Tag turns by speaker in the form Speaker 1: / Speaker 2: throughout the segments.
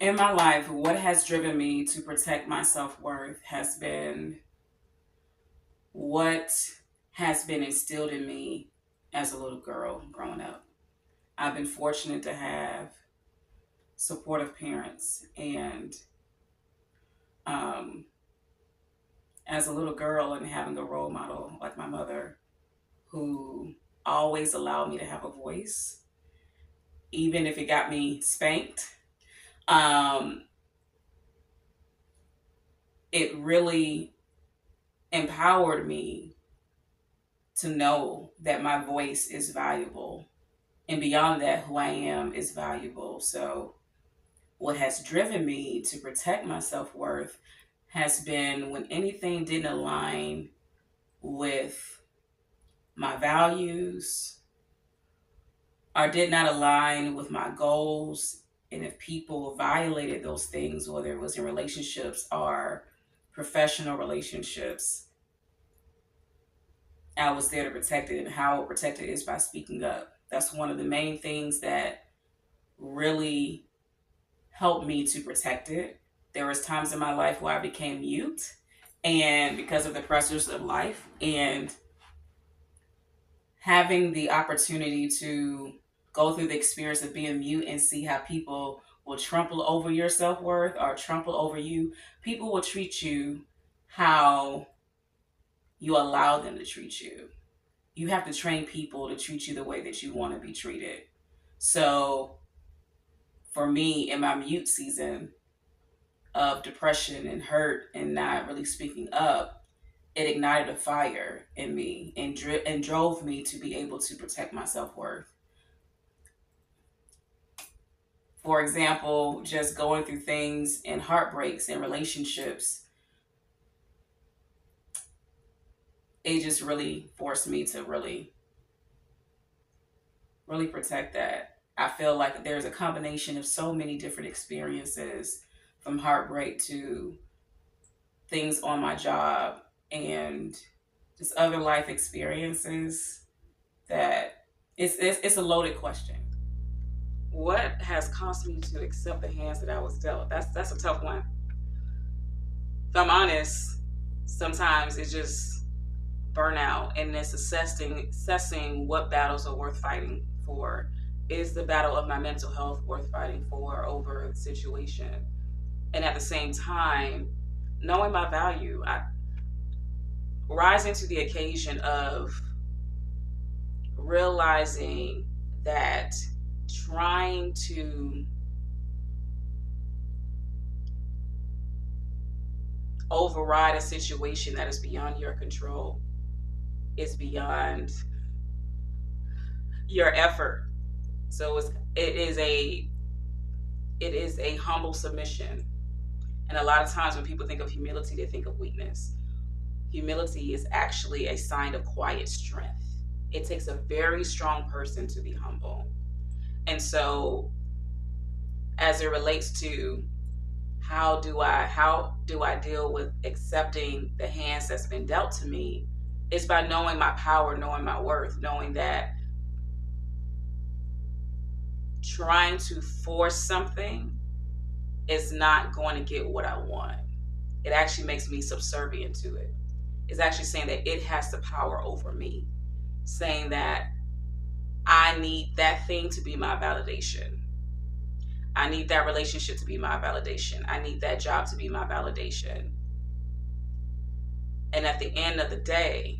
Speaker 1: In my life, what has driven me to protect my self worth has been what has been instilled in me as a little girl growing up. I've been fortunate to have supportive parents, and um, as a little girl, and having a role model like my mother who always allowed me to have a voice, even if it got me spanked. Um, it really empowered me to know that my voice is valuable, and beyond that, who I am is valuable. So, what has driven me to protect my self worth has been when anything didn't align with my values or did not align with my goals. And if people violated those things, whether it was in relationships or professional relationships, I was there to protect it. And how I protect it is by speaking up. That's one of the main things that really helped me to protect it. There was times in my life where I became mute, and because of the pressures of life, and having the opportunity to go through the experience of being mute and see how people will trample over your self-worth or trample over you. People will treat you how you allow them to treat you. You have to train people to treat you the way that you want to be treated. So for me, in my mute season of depression and hurt and not really speaking up, it ignited a fire in me and drove me to be able to protect my self-worth. For example, just going through things and heartbreaks and relationships, it just really forced me to really protect that. I feel like there's a combination of so many different experiences, from heartbreak to things on my job and just other life experiences, that it's a loaded question. What has caused me to accept the hands that I was dealt? That's a tough one. If I'm honest, sometimes it's just burnout, and it's assessing what battles are worth fighting for. Is the battle of my mental health worth fighting for over the situation? And at the same time, knowing my value, I rising to the occasion of realizing that trying to override a situation that is beyond your control is beyond your effort. So it is a humble submission. And a lot of times when people think of humility, they think of weakness. Humility is actually a sign of quiet strength. It takes a very strong person to be humble. And so as it relates to how do I deal with accepting the hands that's been dealt to me, is by knowing my power, knowing my worth, knowing that trying to force something is not going to get what I want. It actually makes me subservient to it. It's actually saying that it has the power over me, saying that I need that thing to be my validation. I need that relationship to be my validation. I need that job to be my validation. And at the end of the day,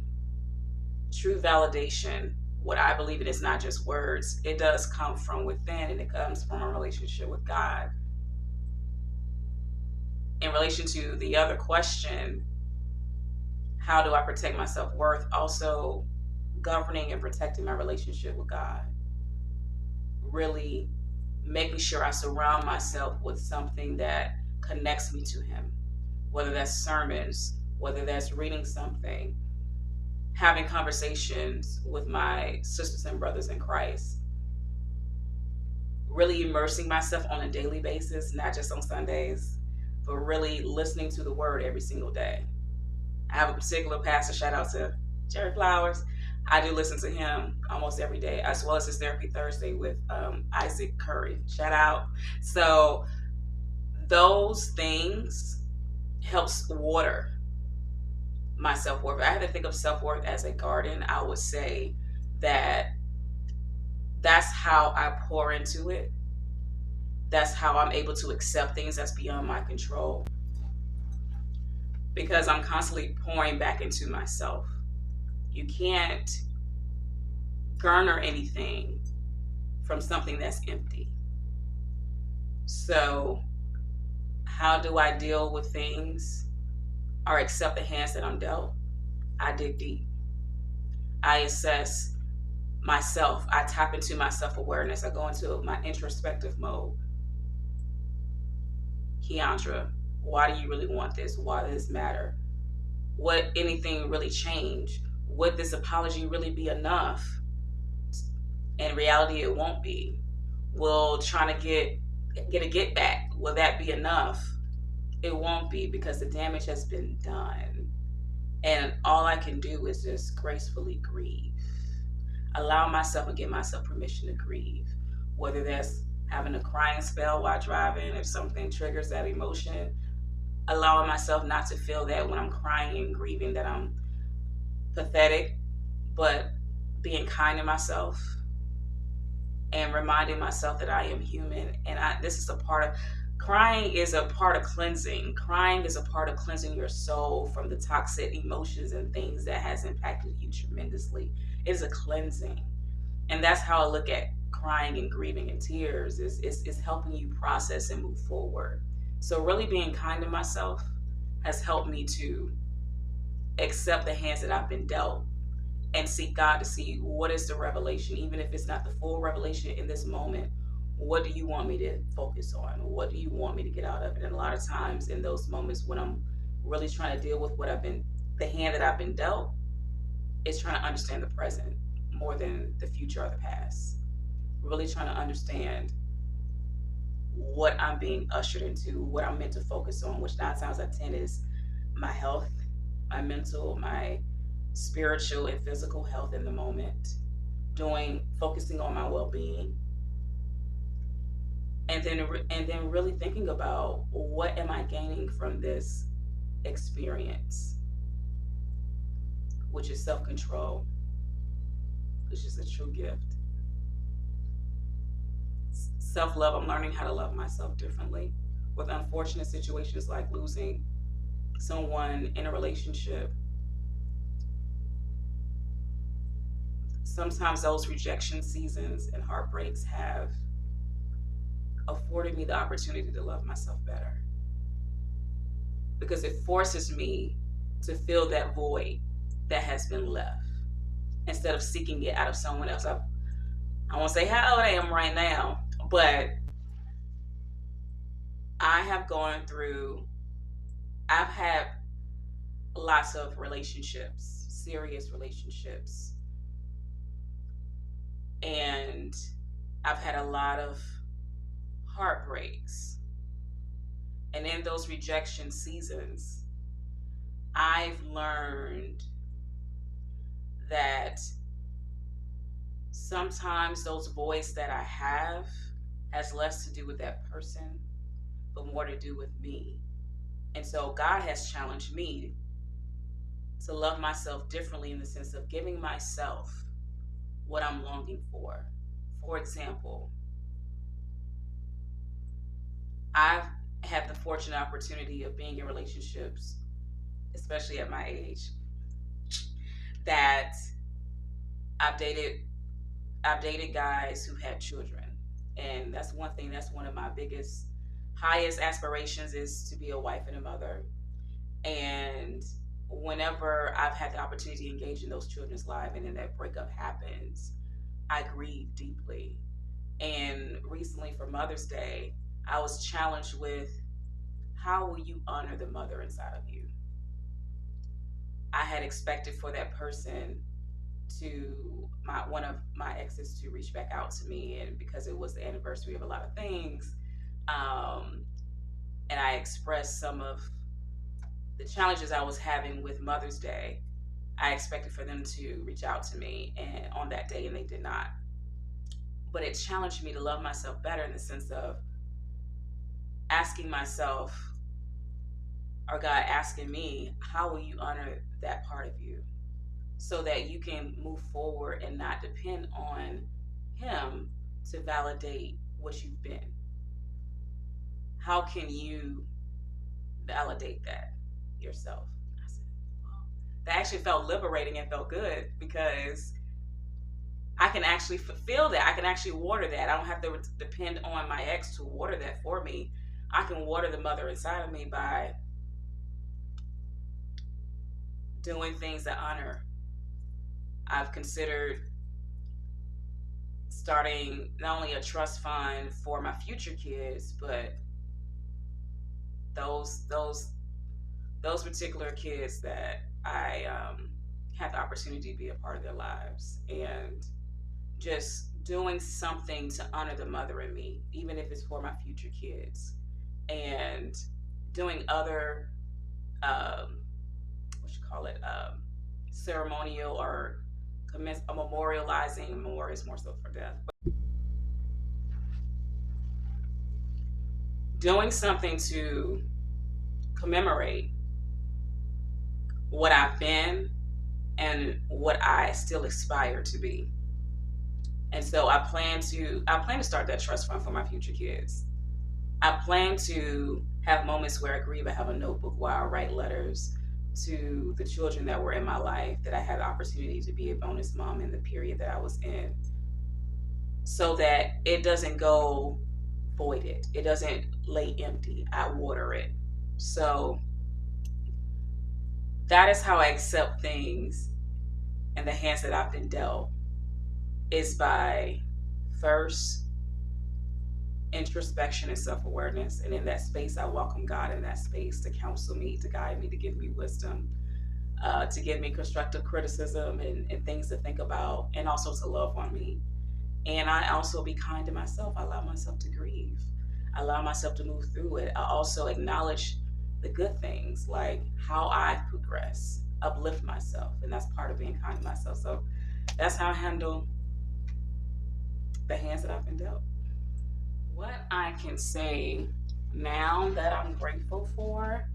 Speaker 1: true validation, what I believe it is not just words, it does come from within, and it comes from a relationship with God. In relation to the other question, how do I protect my self-worth? Also governing and protecting my relationship with God. Really making sure I surround myself with something that connects me to Him, whether that's sermons, whether that's reading something, having conversations with my sisters and brothers in Christ, really immersing myself on a daily basis, not just on Sundays, but really listening to the Word every single day. I have a particular pastor, shout out to Jerry Flowers. I do listen to him almost every day, as well as his Therapy Thursday with Isaac Curry. Shout out. So those things helps water my self-worth. If I had to think of self-worth as a garden, I would say that that's how I pour into it. That's how I'm able to accept things that's beyond my control, because I'm constantly pouring back into myself. You can't garner anything from something that's empty. So, how do I deal with things or accept the hands that I'm dealt? I dig deep. I assess myself. I tap into my self awareness. I go into my introspective mode. Keandra, why do you really want this? Why does this matter? Would anything really change? Would this apology really be enough? In reality, it won't be. Will trying to get a get back, will that be enough? It won't be, because the damage has been done. And all I can do is just gracefully grieve. Allow myself and give myself permission to grieve. Whether that's having a crying spell while driving, if something triggers that emotion, allowing myself not to feel that when I'm crying and grieving that I'm pathetic, but being kind to myself and reminding myself that I am human. And this is a part of crying, is a part of cleansing. Crying is a part of cleansing your soul from the toxic emotions and things that has impacted you tremendously. It is a cleansing. And that's how I look at crying and grieving and tears, is helping you process and move forward. So really being kind to myself has helped me to accept the hands that I've been dealt and seek God to see what is the revelation, even if it's not the full revelation in this moment. What do you want me to focus on? What do you want me to get out of it? And a lot of times in those moments when I'm really trying to deal with the hand that I've been dealt, is trying to understand the present more than the future or the past. Really trying to understand what I'm being ushered into, what I'm meant to focus on, which 9 times out of 10 is my health, my mental, my spiritual and physical health in the moment, focusing on my well-being, and then really thinking about what am I gaining from this experience, which is self-control, which is a true gift. Self-love, I'm learning how to love myself differently. With unfortunate situations like losing someone in a relationship, sometimes those rejection seasons and heartbreaks have afforded me the opportunity to love myself better, because it forces me to fill that void that has been left instead of seeking it out of someone else. I won't say how old I am right now, but I've had lots of relationships, serious relationships, and I've had a lot of heartbreaks. And in those rejection seasons, I've learned that sometimes those voids that I have has less to do with that person, but more to do with me. And so God has challenged me to love myself differently, in the sense of giving myself what I'm longing for. For example, I've had the fortunate opportunity of being in relationships, especially at my age, that I've dated guys who had children. And that's one thing, that's one of my highest aspirations, is to be a wife and a mother. And whenever I've had the opportunity to engage in those children's lives and then that breakup happens, I grieve deeply. And recently for Mother's Day, I was challenged with, how will you honor the mother inside of you? I had expected for that person one of my exes to reach back out to me, and because it was the anniversary of a lot of things, and I expressed some of the challenges I was having with Mother's Day, I expected for them to reach out to me and on that day, and they did not. But it challenged me to love myself better, in the sense of asking myself, or God asking me, how will you honor that part of you so that you can move forward and not depend on Him to validate what you've been? How can you validate that yourself? I said, well, that actually felt liberating and felt good because I can actually fulfill that. I can actually water that. I don't have to depend on my ex to water that for me. I can water the mother inside of me by doing things that honor. I've considered starting not only a trust fund for my future kids, but those those those particular kids that I had the opportunity to be a part of their lives, and just doing something to honor the mother in me, even if it's for my future kids, and doing other what you call it, ceremonial or memorializing. Memorial is more so for death, but doing something to commemorate what I've been and what I still aspire to be. And so I plan to start that trust fund for my future kids. I plan to have moments where I grieve. I have a notebook where I write letters to the children that were in my life that I had the opportunity to be a bonus mom in the period that I was in, so that it doesn't go voided. It doesn't lay empty. I water it. So that is how I accept things and the hands that I've been dealt, is by first introspection and self-awareness. And in that space, I welcome God in that space to counsel me, to guide me, to give me wisdom, to give me constructive criticism and things to think about, and also to love on me. And I also be kind to myself. I allow myself to grieve. I allow myself to move through it. I also acknowledge the good things, like how I progress, uplift myself. And that's part of being kind to myself. So that's how I handle the hands that I've been dealt. What I can say now that I'm grateful for: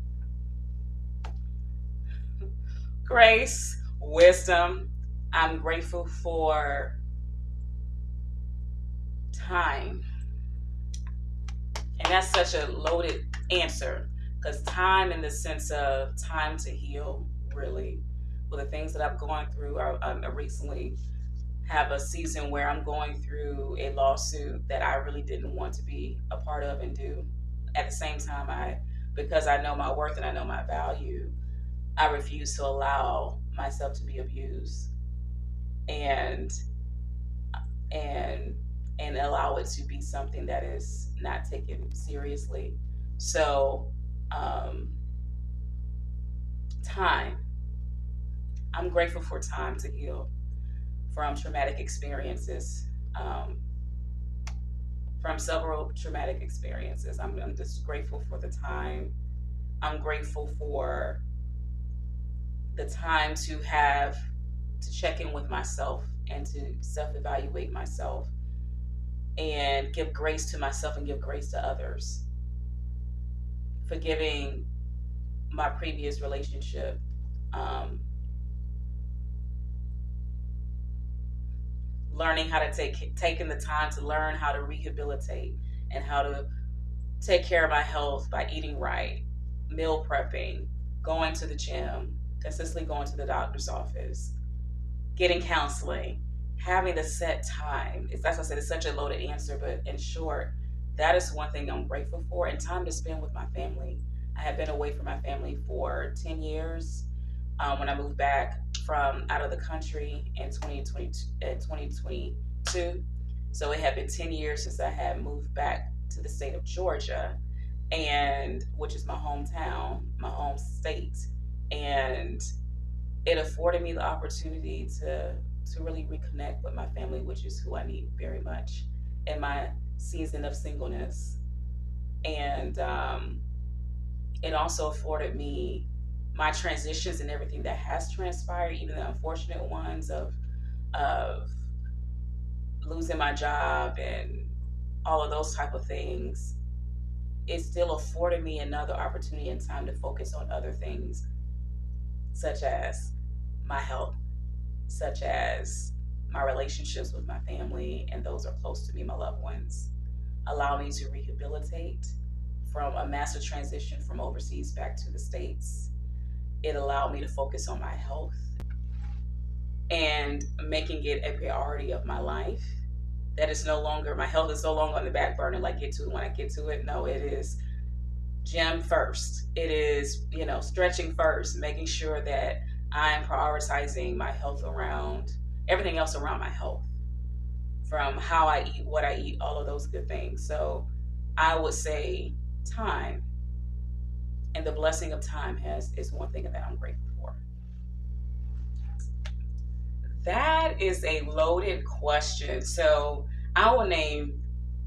Speaker 1: grace, wisdom. I'm grateful for time. And that's such a loaded answer, because time, in the sense of time to heal, really. Well, the things that I've gone through, I recently have a season where I'm going through a lawsuit that I really didn't want to be a part of and do. At the same time, because I know my worth and I know my value, I refuse to allow myself to be abused, and and and allow it to be something that is not taken seriously. So, um, time. I'm grateful for time to heal from traumatic experiences, um, from several traumatic experiences. I'm just grateful for the time. I'm grateful for the time to have to check in with myself and to self evaluate myself and give grace to myself and give grace to others. Forgiving my previous relationship, um, learning how to taking the time to learn how to rehabilitate and how to take care of my health by eating right, meal prepping, going to the gym, consistently going to the doctor's office, getting counseling, having the set time. It's, as I said, it's such a loaded answer, but in short, that is one thing I'm grateful for, and time to spend with my family. I have been away from my family for 10 years. When I moved back from out of the country in 2022. So it had been 10 years since I had moved back to the state of Georgia, and which is my hometown, my home state. And it afforded me the opportunity to really reconnect with my family, which is who I need very much in my season of singleness. And it also afforded me my transitions and everything that has transpired, even the unfortunate ones of losing my job and all of those type of things. it still afforded me another opportunity and time to focus on other things, such as my health, such as my relationships with my family and those are close to me, my loved ones. Allow me to rehabilitate from a massive transition from overseas back to the States. It allowed me to focus on my health and making it a priority of my life. That is no longer, my health is no longer on the back burner, like get to it when I get to it. No, it is gym first. It is, stretching first, making sure that I'm prioritizing my health around everything else around my health, from how I eat, what I eat, all of those good things. So I would say time and the blessing of time is one thing that I'm grateful for. That is a loaded question. So I will name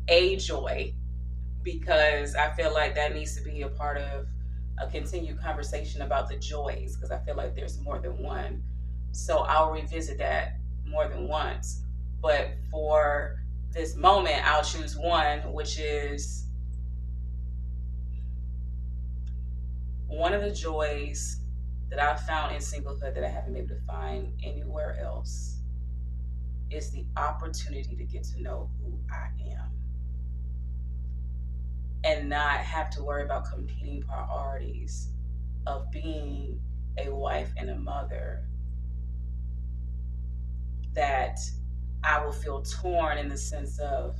Speaker 1: a joy because I feel like that needs to be a part of a continued conversation about the joys because I feel like there's more than one. So I'll revisit that more than once. But for this moment, I'll choose one, which is one of the joys that I've found in singlehood that I haven't been able to find anywhere else is the opportunity to get to know who I am and not have to worry about competing priorities of being a wife and a mother, that I will feel torn in the sense of,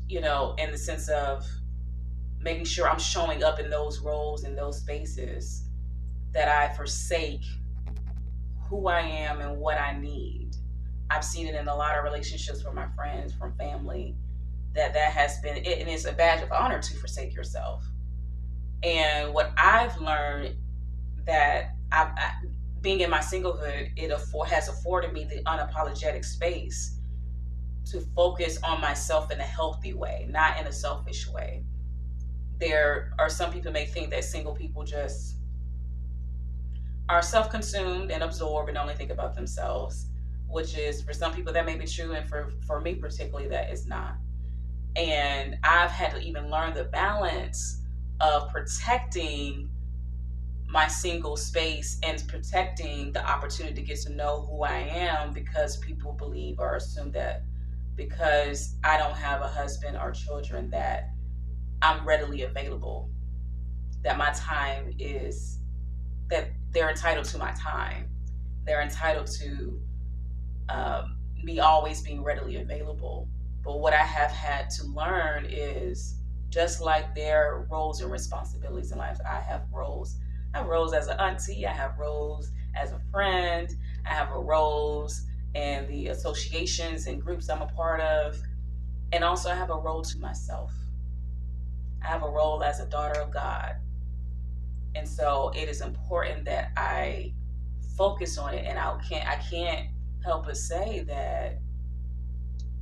Speaker 1: in the sense of making sure I'm showing up in those roles, in those spaces, that I forsake who I am and what I need. I've seen it in a lot of relationships from my friends, from family, that has been it, and it's a badge of honor to forsake yourself. And what I've learned that being in my singlehood, has afforded me the unapologetic space to focus on myself in a healthy way, not in a selfish way. There are some people may think that single people just are self-consumed and absorbed and only think about themselves, which is, for some people that may be true, and for me particularly, that is not. And I've had to even learn the balance of protecting my single space and protecting the opportunity to get to know who I am, because people believe or assume that because I don't have a husband or children that I'm readily available, that my time is, that they're entitled to my time. They're entitled to me always being readily available. But what I have had to learn is, just like there are roles and responsibilities in life, I have roles. I have roles as an auntie, I have roles as a friend, I have roles in the associations and groups I'm a part of, and also I have a role to myself. I have a role as a daughter of God. And so it is important that I focus on it, and I can't help but say that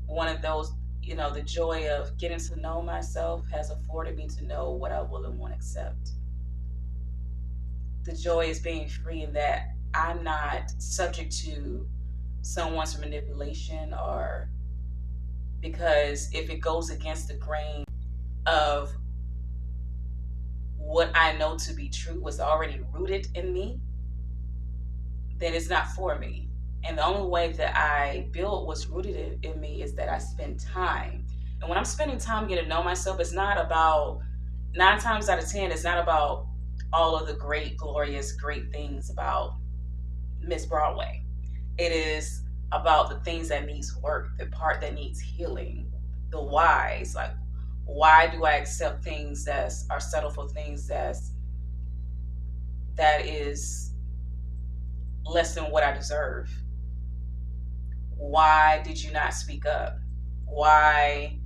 Speaker 1: one of those, the joy of getting to know myself has afforded me to know what I will and won't accept. The joy is being free in that I'm not subject to someone's manipulation, or because if it goes against the grain of what I know to be true, was already rooted in me, then it's not for me. And the only way that I build what's rooted in me is that I spend time. And when I'm spending time getting to know myself, it's not about, 9 times out of 10, it's not about all of the great, glorious, great things about Miss Broadway. It is about the things that needs work, the part that needs healing, the whys. Like, why do I accept things that are settled for things that is less than what I deserve? Why did you not speak up? Why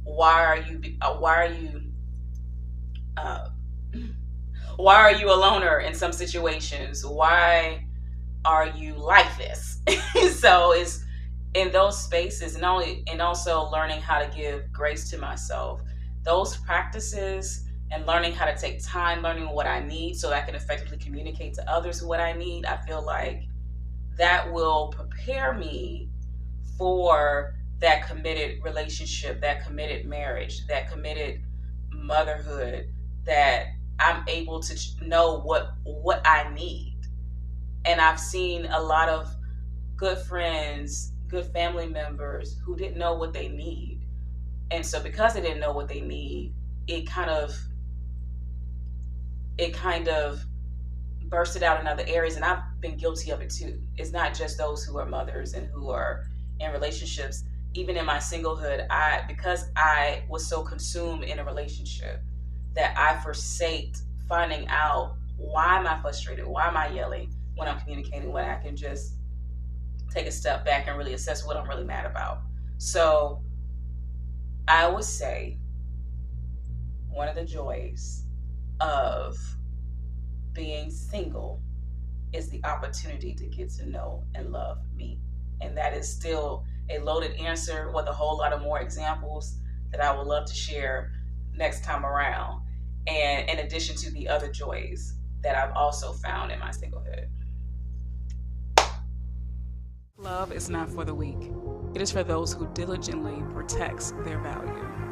Speaker 1: are you uh, why are you a loner in some situations? Why are you like this? So it's in those spaces, and also learning how to give grace to myself. Those practices and learning how to take time, learning what I need so I can effectively communicate to others what I need, I feel like that will prepare me for that committed relationship, that committed marriage, that committed motherhood, that I'm able to know what I need. And I've seen a lot of good friends, good family members who didn't know what they need. And so because they didn't know what they need, it kind of it kind of bursted out in other areas, and I've been guilty of it too. It's not just those who are mothers and who are in relationships. Even in my singlehood, I because I was so consumed in a relationship that I forsake finding out why am I frustrated, why am I yelling when I'm communicating, when I can just take a step back and really assess what I'm really mad about. So I would say one of the joys of being single is the opportunity to get to know and love me. And that is still a loaded answer with a whole lot of more examples that I would love to share next time around. And in addition to the other joys that I've also found in my singlehood. Love is not for the weak. It is for those who diligently protects their value.